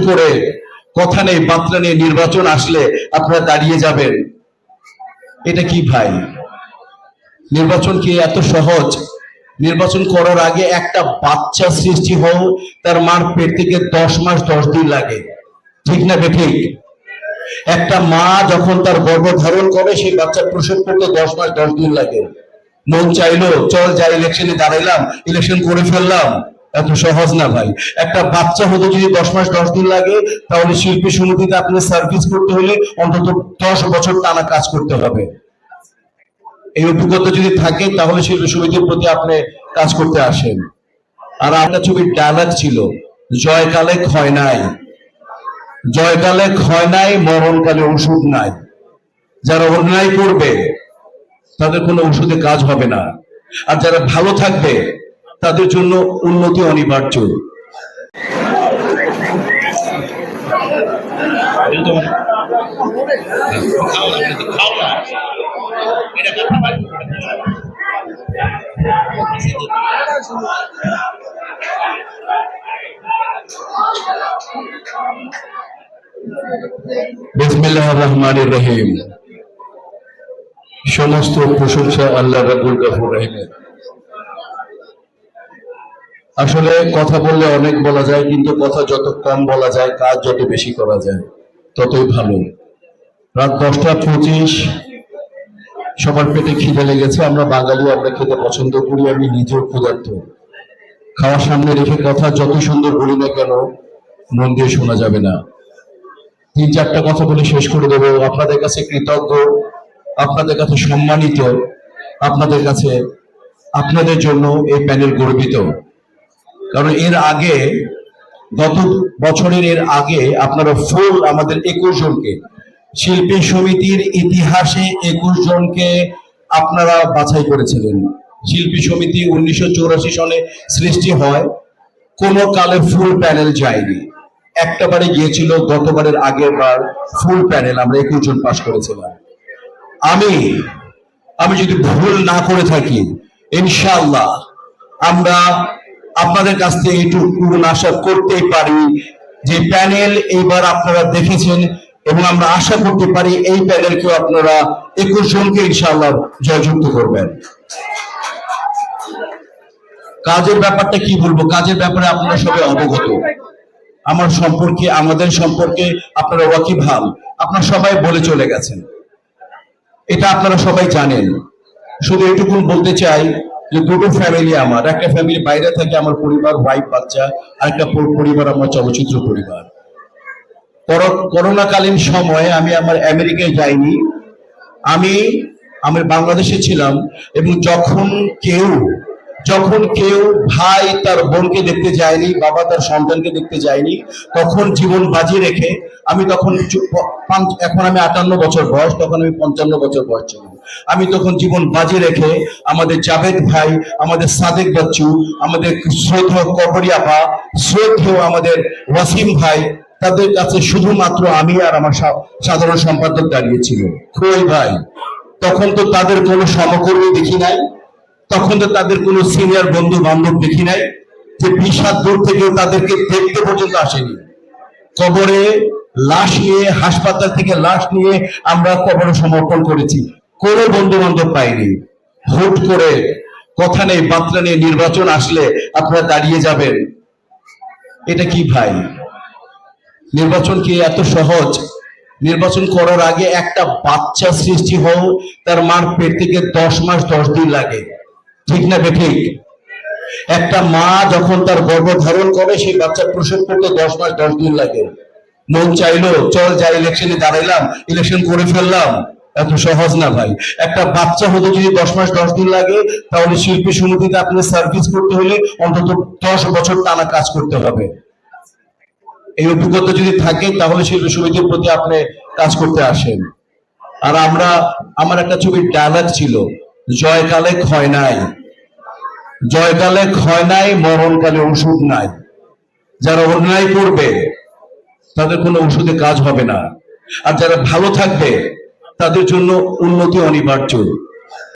করে কথা নেই বার্তা নেই নির্বাচন আসলে আপনারা দাঁড়িয়ে যাবেন, এটা কি ভাই? নির্বাচন কি এত সহজ? নির্বাচন করার আগে একটা বাচ্চা সৃষ্টি হও তার মার পেট থেকে 10 মাস 10 দিন লাগে, ঠিক না বেঠিক? একটা মা যখন তার গর্ভধারণ করে সেই বাচ্চা প্রসব করতে 10 মাস 10 দিন লাগে। মন চাইলো চল যাই ইলেকশনে দাঁড়াইলাম, ইলেকশন করে ফেললাম, এত সহজ না ভাই। একটা বাচ্চা হতে যদি 10 মাস 10 দিন লাগে, তাহলে শিল্পী সমিতিতে আপনার সার্ভিস করতে হলে অন্তত 10 বছর টানা কাজ করতে হবে। এই অভিজ্ঞতা যদি থাকে তাহলে শিল্পী সমিতির প্রতি আপনি কাজ করতে আসেন। আর আপনার ছবির ডায়লগ ছিল, জয়কালে ক্ষয় নাই, জয়কালে ক্ষয় নাই, মরণকালে ওষুধ নাই। যারা অন্যায় করবে তাদের কোনো ওষুধে কাজ হবে না, আর যারা ভালো থাকবে তাদের জন্য উন্নতি অনিবার্য। বিসমিল্লাহির রহমানির রহিম। সমস্ত প্রশংসা আল্লাহ রাব্বুল গফুর রহিমের। আসলে কথা বললে অনেক বলা যায়, কিন্তু কথা যত কম বলা যায়, কাজ যত বেশি করা যায় ততই ভালো। রাত 10টা 25, সবার পেটে খিদে লেগেছে। আমরা বাঙালি, আমরা খেতে পছন্দ করি, আমি নিজেও ক্ষুধার্ত। খাওয়ার সামনে রেখে কথা যত সুন্দর বলি না কেন মন দিয়ে শোনা যাবে না। 3-4টা কথা বলে শেষ করে দেবো। আপনাদের কাছে কৃতজ্ঞ, আপনাদের কাছে সম্মানিত, আপনাদের কাছে, আপনাদের জন্য এই প্যানেল গর্বিত। কারণ এর আগে, গত বছরের এর আগে আপনারা ফুল আমাদের 21 জনকে, শিল্পী সমিতির ইতিহাসে 21 জনকে আপনারা বাছাই করেছিলেন। শিল্পী সমিতি 1984 সনে সৃষ্টি হয়, কোনো কালে ফুল প্যানেল যায়নি। একটা বারে গিয়েছিল, গতবারের আগের বার ফুল প্যানেল আমরা 21 জন পাশ করেছিলাম। আমি যদি ভুল না করে থাকি, ইনশাআল্লাহ আমরা আপনাদের কাছ থেকে এইটুকু আশা করতেই পারি যে প্যানেল এইবার আপনারা দেখেছেন, এবং আমরা আশা করতে পারি এই প্যানেলকেও আপনারা 21 জনকে ইনশাআল্লাহ জয়যুক্ত করবেন। কাজের ব্যাপারটা কি বলবো, কাজের ব্যাপারে আপনারা সবাই অবগত। আমার সম্পর্কে, আমাদের সম্পর্কে আপনারা ওয়াকিবহাল, আপনারা সবাই বলে চলে গেছেন, এটা আপনারা সবাই জানেন। শুধু এটুকু বলতে চাই যে দুটো ফ্যামিলি আমার, একটা ফ্যামিলি বাইরে থাকে আমার পরিবার, ওয়াইফ বাচ্চা, আর একটা পরিবার আমার চলচ্চিত্র পরিবার। করোনাকালীন সময়ে আমি আমার আমেরিকায় যাইনি, আমি বাংলাদেশে ছিলাম। এবং যখন কেউ ভাই তার বোনকে দেখতে যায়নি, বাবা তার সন্তানকে দেখতে যায়নি, তখন জীবন বাজি রেখে আমি তখন, এখন আমি 58 বছর বয়স, তখন আমি 55 বছর বয়স ছিলাম। আমি তখন জীবন বাজি রেখে আমাদের জাভেদ ভাই, আমাদের সাদেক বাচ্চু, আমাদের শ্রদ্ধেয় কবরী আপা, শ্রদ্ধেয় আমাদের ওয়াসিম ভাই, তাদের কাছে শুধুমাত্র আমি আর আমার সাধারণ সম্পাদক দাঁড়িয়েছিল। খোয় ভাই, তখন তো তাদের কোনো সহকর্মী দেখি নাই, তখন তো তাদের কোনো সিনিয়র বন্ধু বান্ধব দেখি নাই, যে 20 হাত দূর থেকেও তাদেরকে দেখতে পর্যন্ত আসেনি। কবরে লাশ নিয়ে, হাসপাতাল থেকে লাশ নিয়ে আমরা কবরে সমর্পণ করেছি, কোনো বন্ধু বান্ধব পাইনি। হুট করে কথা নেই বার্তা নেই নির্বাচন আসলে আপনারা দাঁড়িয়ে যাবেন, এটা কি ভাই? নির্বাচন কি এত সহজ? নির্বাচন করার আগে একটা বাচ্চা সৃষ্টি হও তার মার পেট থেকে 10 মাস 10 দিন লাগে, ঠিক না বেঠিক? একটা মা যখন তার গর্ভধারণ করে সেই বাচ্চা প্রসব করতে 10 মাস 10 দিন লাগে। মন চাইলো চল যাই ইলেকশনে দাঁড়াইলাম, ইলেকশন করে ফেললাম, এত সহজ না ভাই। একটা বাচ্চা হতে যদি 10 মাস 10 দিন লাগে, তাহলে শিল্পী সমিতিতে আপনার সার্ভিস করতে হলে অন্তত 10 বছর টানা কাজ করতে হবে। এই অভিজ্ঞতা যদি থাকে তাহলে শিল্পী সমিতির প্রতি আপনি কাজ করতে আসেন। আর আমার একটা ছবির ডায়লগ ছিল, জয়কালে ক্ষয় নাই, জয়কালে ক্ষয় নাই, মরণকালে ওষুধ নাই। যারা অন্যায় করবে তাদের কোনো ওষুধে কাজ হবে না, আর যারা ভালো থাকবে তাদের জন্য উন্নতি অনিবার্য।